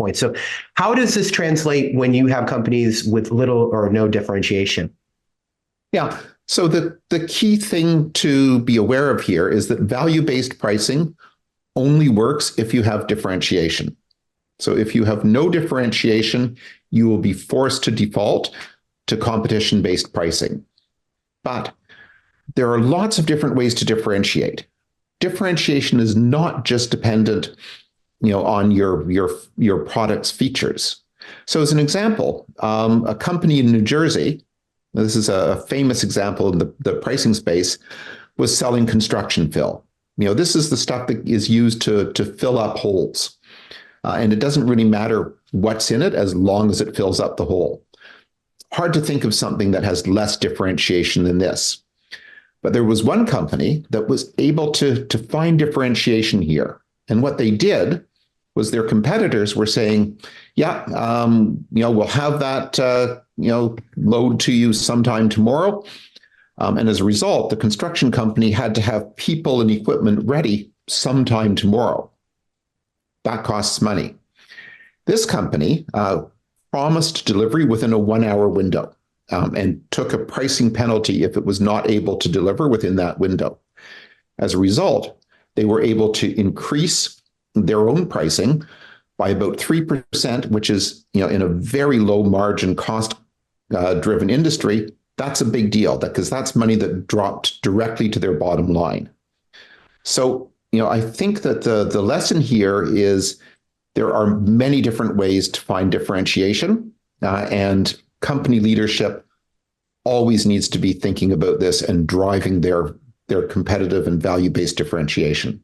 point. So how does this translate when you have companies with little or no differentiation? Yeah. So the key thing to be aware of here is that value-based pricing only works if you have differentiation. So if you have no differentiation, you will be forced to default to competition-based pricing. But there are lots of different ways to differentiate. Differentiation is not just dependent, on your product's features. So as an example, a company in New Jersey, this is a famous example in the pricing space, was selling construction fill. This is the stuff that is used to fill up holes. And it doesn't really matter what's in it as long as it fills up the hole. Hard to think of something that has less differentiation than this. But there was one company that was able to find differentiation here. And what they did was their competitors were saying, yeah, we'll have that, load to you sometime tomorrow. And as a result, the construction company had to have people and equipment ready sometime tomorrow. That costs money. This company promised delivery within a 1-hour window and took a pricing penalty if it was not able to deliver within that window. As a result, they were able to increase their own pricing by about 3%, which is, in a very low margin cost driven industry, that's a big deal because that's money that dropped directly to their bottom line. So, I think that the lesson here is there are many different ways to find differentiation, and company leadership always needs to be thinking about this and driving their competitive and value-based differentiation.